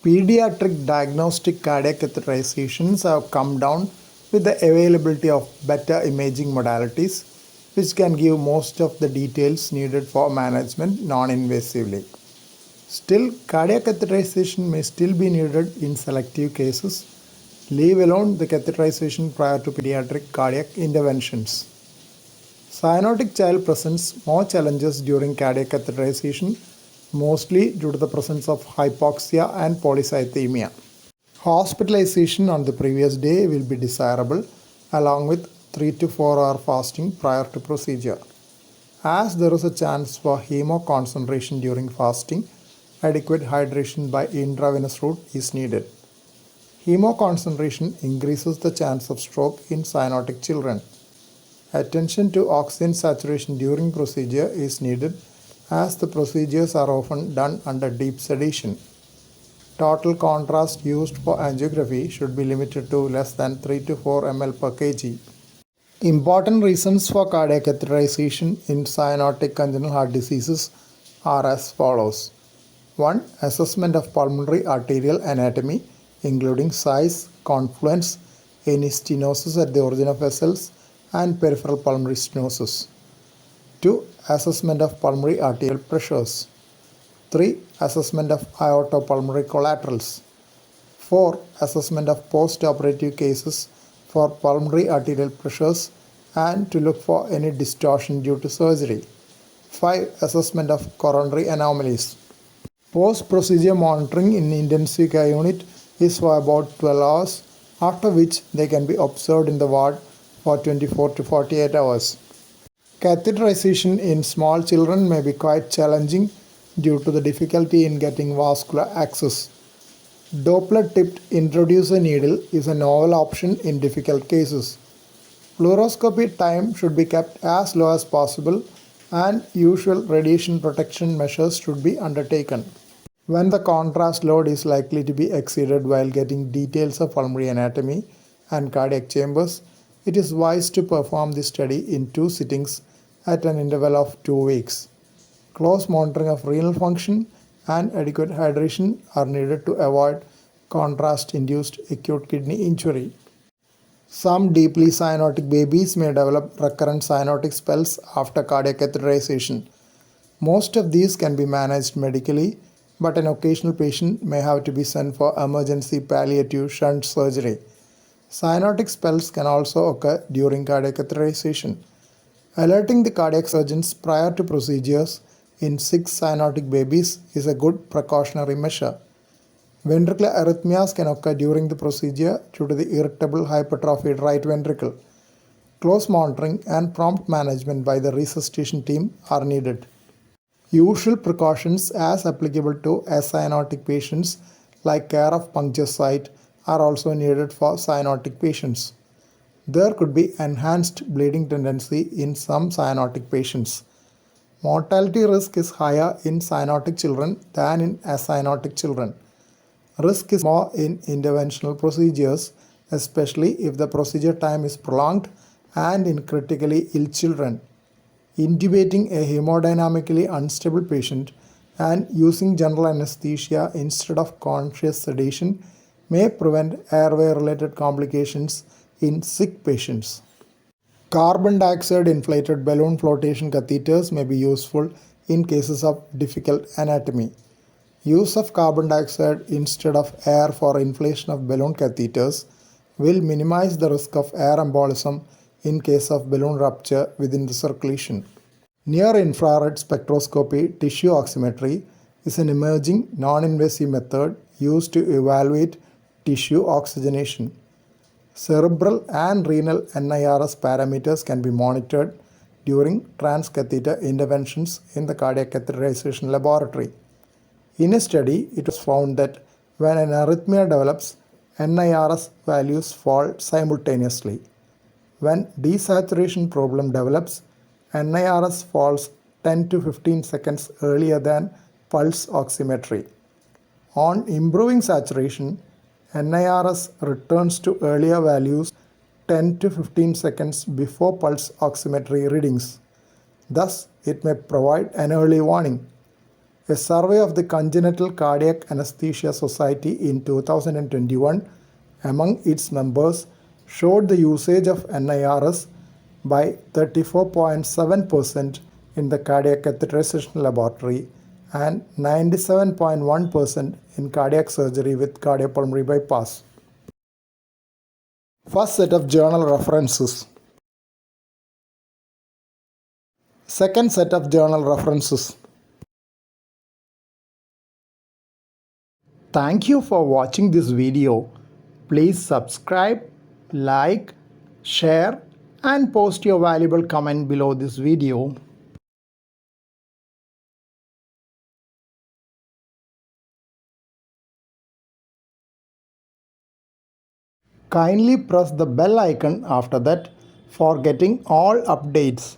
Pediatric diagnostic cardiac catheterizations have come down with the availability of better imaging modalities, which can give most of the details needed for management non-invasively. Still, cardiac catheterization may still be needed in selective cases, leave alone the catheterization prior to pediatric cardiac interventions. Cyanotic child presents more challenges during cardiac catheterization, mostly due to the presence of hypoxia and polycythemia. Hospitalization on the previous day will be desirable, along with 3 to 4 hour fasting prior to procedure. As there is a chance for hemoconcentration during fasting, adequate hydration by intravenous route is needed. Hemoconcentration increases the chance of stroke in cyanotic children. Attention to oxygen saturation during procedure is needed, as the procedures are often done under deep sedation. Total contrast used for angiography should be limited to less than 3 to 4 ml per kg. Important reasons for cardiac catheterization in cyanotic congenital heart diseases are as follows. 1. Assessment of pulmonary arterial anatomy, including size, confluence, any stenosis at the origin of vessels, and peripheral pulmonary stenosis. 2. Assessment of pulmonary arterial pressures. 3. Assessment of aortopulmonary collaterals. 4. Assessment of post-operative cases for pulmonary arterial pressures and to look for any distortion due to surgery. 5. Assessment of coronary anomalies. Post-procedure monitoring in intensive care unit is for about 12 hours, after which they can be observed in the ward for 24 to 48 hours. Catheterization in small children may be quite challenging due to the difficulty in getting vascular access. Doppler-tipped introducer needle is a novel option in difficult cases. Fluoroscopy time should be kept as low as possible, and usual radiation protection measures should be undertaken. When the contrast load is likely to be exceeded while getting details of pulmonary anatomy and cardiac chambers, it is wise to perform this study in 2 sittings at an interval of 2 weeks. Close monitoring of renal function and adequate hydration are needed to avoid contrast-induced acute kidney injury. Some deeply cyanotic babies may develop recurrent cyanotic spells after cardiac catheterization. Most of these can be managed medically, but an occasional patient may have to be sent for emergency palliative shunt surgery. Cyanotic spells can also occur during cardiac catheterization. Alerting the cardiac surgeons prior to procedures in 6 cyanotic babies is a good precautionary measure. Ventricular arrhythmias can occur during the procedure due to the irritable hypertrophied right ventricle. Close monitoring and prompt management by the resuscitation team are needed. Usual precautions as applicable to acyanotic patients, like care of puncture site, are also needed for cyanotic patients. There could be enhanced bleeding tendency in some cyanotic patients. Mortality risk is higher in cyanotic children than in acyanotic children. Risk is more in interventional procedures, especially if the procedure time is prolonged and in critically ill children. Intubating a hemodynamically unstable patient and using general anesthesia instead of conscious sedation may prevent airway-related complications in sick patients. Carbon dioxide inflated balloon flotation catheters may be useful in cases of difficult anatomy. Use of carbon dioxide instead of air for inflation of balloon catheters will minimize the risk of air embolism in case of balloon rupture within the circulation. Near-infrared spectroscopy tissue oximetry is an emerging non-invasive method used to evaluate tissue oxygenation. Cerebral and renal NIRS parameters can be monitored during transcatheter interventions in the cardiac catheterization laboratory. In a study, it was found that when an arrhythmia develops, NIRS values fall simultaneously. When desaturation problem develops, NIRS falls 10 to 15 seconds earlier than pulse oximetry. On improving saturation, NIRS returns to earlier values 10 to 15 seconds before pulse oximetry readings. Thus, it may provide an early warning. A survey of the Congenital Cardiac Anesthesia Society in 2021 among its members showed the usage of NIRS by 34.7% in the cardiac catheterization laboratory and 97.1% in cardiac surgery with cardiopulmonary bypass. First set of journal references. Second set of journal references. Thank you for watching this video. Please subscribe, like, share and post your valuable comment below this video. Kindly press the bell icon after that for getting all updates.